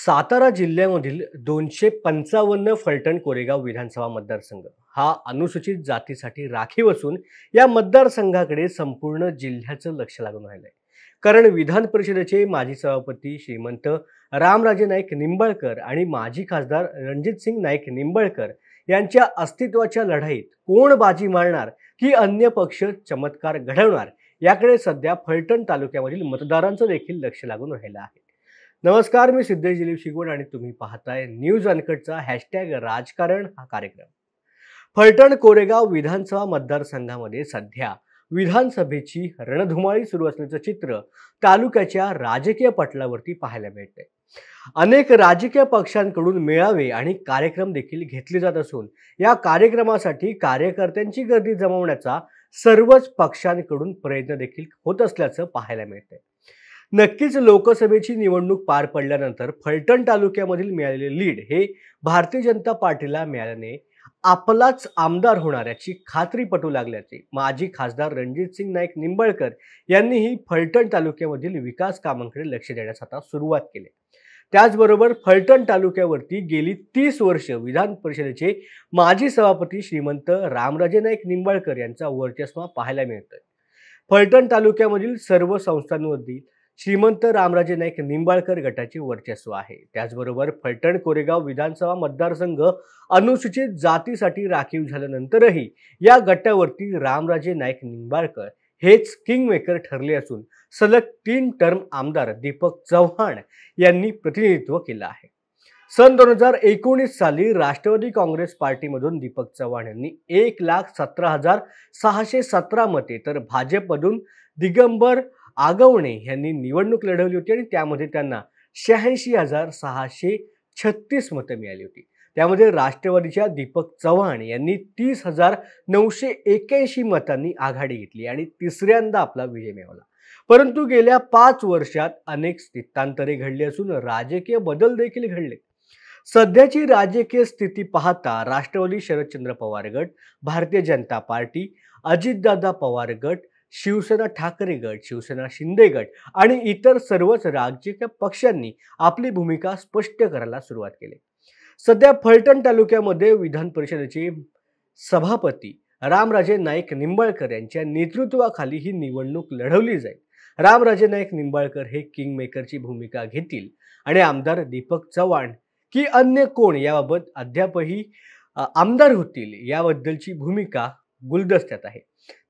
सातारा जिल्ह्यामधील 255 फलटण कोरेगाव विधानसभा मतदारसंघ हा अनुसूचित जातीसाठी राखीव असून या मतदारसंघाकडे संपूर्ण जिल्ह्याचं लक्ष लागून राहिलंय. कारण विधान परिषदेचे माजी सभापती श्रीमंत रामराजे नाईक निंबाळकर आणि माजी खासदार रणजितसिंग नाईक निंबाळकर यांच्या अस्तित्वाच्या लढाईत कोण बाजी मारणार की अन्य पक्ष चमत्कार घडवणार याकडे सध्या फलटण तालुक्यामधील मतदारांचं देखील लक्ष लागून राहिलं आहे. नमस्कार, मी सिद्धेश दिलीप शिगवण आणि तुम्ही पाहताय न्यूज अनकटचा #राजकारण हा कार्यक्रम. फलटण कोरेगाव विधानसभा मतदारसंघामध्ये सध्या विधानसभेची रणधुमाळी सुरू असल्याचं चित्र तालुक्याच्या राजकीय पटलावरती पाहायला मिळतंय. अनेक राजकीय पक्षांकडून मेळावे आणि कार्यक्रम देखील घेतले जात असून या कार्यक्रमासाठी कार्यकर्त्यांची गर्दी जमवण्याचा सर्वच पक्षांकडून प्रयत्न देखील होत असल्याचं पाहायला मिळतंय. नक्कीच लोकसभेची निवडणूक पार पडल्यानंतर फलटण तालुक्यामधील मिळालेले लीड हे भारतीय जनता पार्टीला मिळाल्याने आपलाच आमदार होणाऱ्याची खात्री पटू लागल्याचे माजी खासदार रणजितसिंग नाईक निंबाळकर यांनीही फलटण तालुक्यामधील विकास कामांकडे लक्ष देण्यास आता सुरुवात केली. त्याचबरोबर फलटण तालुक्यावरती गेली 30 वर्ष विधान परिषदेचे माजी सभापती श्रीमंत रामराजे नाईक निंबाळकर यांचा वर्चस्व पाहायला मिळतोय. फलटण तालुक्यामधील सर्व संस्थांवरती श्रीमंत रामराजे नाईक निंबाळकर गटाचे वर्चस्व आहे. त्याचबरोबर फलटण कोरेगाव विधानसभा मतदारसंघ अनुसूचित जातीसाठी राखीव झाल्यानंतरही या गटावरती रामराजे नाईक निंबाळकर हेच किंगमेकर ठरले असून सलग 3 टर्म आमदार दीपक चव्हाण यांनी प्रतिनिधित्व केलं आहे. सन 2019 साली राष्ट्रवादी काँग्रेस पार्टीमधून दीपक चव्हाण यांनी 1,17,617 मते तर भाजपमधून दिगंबर आगवणे यांनी निवडणूक लढवली होती आणि त्यामध्ये त्यांना 86,636 मतं मिळाली होती. त्यामध्ये राष्ट्रवादीच्या दीपक चव्हाण यांनी 30,981 मतांनी आघाडी घेतली आणि तिसऱ्यांदा आपला विजय मिळवला. परंतु गेल्या 5 वर्षात अनेक स्थित्यांतरे घडली असून राजकीय बदल देखील घडले. सध्याची राजकीय स्थिती पाहता राष्ट्रवादी शरदचंद्र पवार गट, भारतीय जनता पार्टी, अजितदादा पवार गट, शिवसेना ठाकरे गट, शिवसेना शिंदे गट आणि इतर सर्वच राजकीय पक्षांनी आपली भूमिका स्पष्ट करायला सुरुवात केली. सध्या फलटण तालुक्यामध्ये विधान परिषदेचे सभापती रामराजे नाईक निंबाळकर यांच्या नेतृत्वाखाली ही निवडणूक लढवली जाईल. रामराजे नाईक निंबाळकर हे किंगमेकरची भूमिका घेतील आणि आमदार दीपक चव्हाण की अन्य कोण याबाबत अद्यापही आमदार होतील याबद्दलची भूमिका गुलदस्त्यात आहे.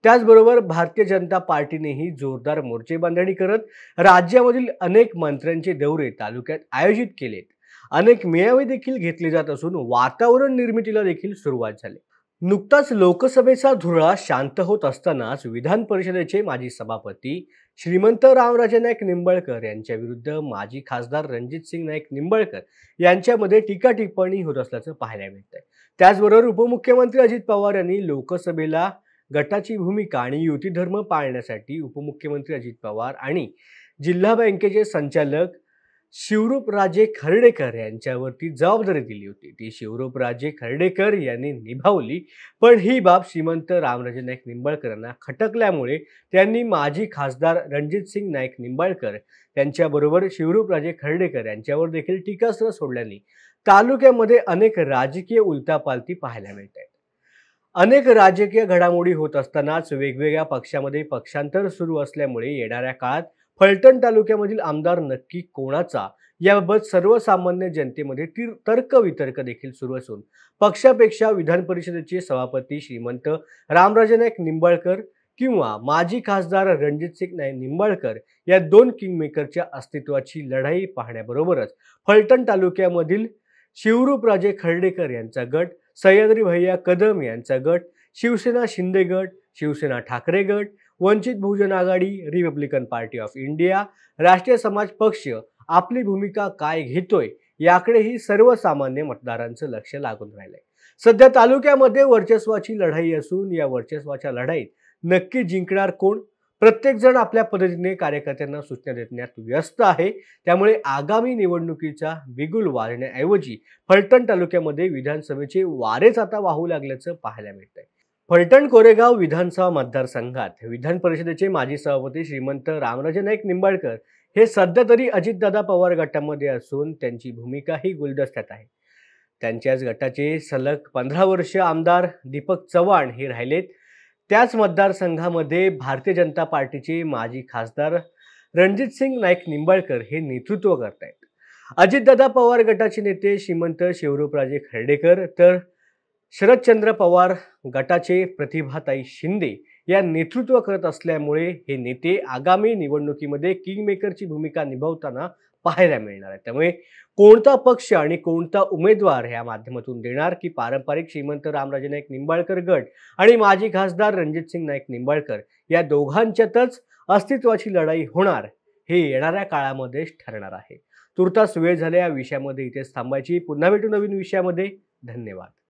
त्याचबरोबर भारतीय जनता पार्टीनेही जोरदार मोर्चे बांधणी करत राज्यामधील अनेक मंत्र्यांचे दौरे तालुक्यात आयोजित केलेत. अनेक मेळावे देखील घेतले जात असून वातावरण निर्मितीला देखील सुरुवात झाली. नुकताच लोकसभेचा धुरळा शांत होत असतानाच विधान परिषदेचे माजी सभापती श्रीमंत रामराजे नाईक निंबाळकर यांच्या विरुद्ध माजी खासदार रणजितसिंग नाईक निंबाळकर यांच्यामध्ये टीका टिप्पणी होत असल्याचं पाहायला मिळतंय. त्याचबरोबर उपमुख्यमंत्री अजित पवार यांनी लोकसभेला गटाची भूमिका आणि युती धर्म पाळण्यासाठी उपमुख्यमंत्री अजित पवार आणि जिल्हा बँकेचे संचालक शिवरूपराजे खर्डेकर यांच्यावरती जबाबदारी दिली होती. ती शिवरूपराजे खर्डेकर यांनी निभावली, पण ही बाब श्रीमंत रामराजे नाईक निंबाळकर यांना खटकल्यामुळे त्यांनी माजी खासदार रणजितसिंग नाईक निंबाळकर त्यांच्याबरोबर शिवरूपराजे खर्डेकर यांच्यावर देखील टीकास्त्र सोडल्याने तालुक्यामध्ये अनेक राजकीय उलथापालथी पाहायला मिळत आहेत. अनेक राजकीय घडामोडी होत असतानाच वेगवेगळ्या पक्षामध्ये पक्षांतर सुरू असल्यामुळे येणाऱ्या काळात फलटण तालुक्यामधील आमदार नक्की कोणाचा याबाबत सर्वसामान्य जनतेमध्ये तर्कवितर्क देखील सुरू असून पक्षापेक्षा विधान परिषदेचे सभापती श्रीमंत रामराजे नाईक निंबाळकर किंवा माजी खासदार रणजितसिंग नाईक निंबाळकर या 2 किंगमेकरच्या अस्तित्वाची लढाई पाहण्याबरोबरच फलटण तालुक्यामधील शिवरूपराजे खर्डेकर यांचा गट, सह्याद्री भैया कदम यांचा गट, शिवसेना शिंदे गट, शिवसेना ठाकरे गट, वंचित बहुजन आघाडी, रिपब्लिकन पार्टी ऑफ इंडिया, राष्ट्रीय समाज पक्ष आपली भूमिका काय घेतोय याकडेही सर्वसामान्य मतदारांचं लक्ष लागून राहिलंय. सध्या तालुक्यामध्ये वर्चस्वाची लढाई असून या वर्चस्वाच्या लढाईत नक्की जिंकणार कोण? प्रत्येक जण आपल्या पद्धतीने कार्यकर्त्यांना सूचना देण्यात व्यस्त आहे. त्यामुळे आगामी निवडणुकीचा बिगुल वाजण्याऐवजी फलटण तालुक्यामध्ये विधानसभेचे वारेच आता वाहू लागल्याचं पाहायला मिळतंय. फलटण कोरेगाव विधानसभा मतदारसंघात विधान परिषदेचे माजी सभापती श्रीमंत रामराजे नाईक निंबाळकर हे सध्या तरी अजितदादा पवार गटामध्ये असून त्यांची भूमिकाही गुलदस्त्यात आहे. त्यांच्याच गटाचे सलग 15 वर्ष आमदार दीपक चव्हाण हे राहिलेत. त्याच मतदारसंघामध्ये भारतीय जनता पार्टीचे माजी खासदार रणजितसिंग नाईक निंबाळकर हे नेतृत्व करतायत. अजितदादा पवार गटाचे नेते श्रीमंत शिवरूपराजे खर्डेकर तर शरदचंद्र पवार गटाचे प्रतिभाताई शिंदे या नेतृत्व करत असल्यामुळे हे नेते आगामी निवडणुकीमध्ये किंगमेकरची भूमिका निभावताना पाहायला मिळणार आहे. त्यामुळे कोणता पक्ष आणि कोणता उमेदवार ह्या माध्यमातून देणार की पारंपरिक श्रीमंत रामराजे नाईक निंबाळकर गट आणि माजी खासदार रणजितसिंग नाईक निंबाळकर या दोघांच्यातच अस्तित्वाची लढाई होणार हे येणाऱ्या काळामध्येच ठरणार आहे. तुर्तास वेळ झाल्या या विषयामध्ये इथेच थांबायची. पुन्हा भेटू नवीन विषयामध्ये. धन्यवाद.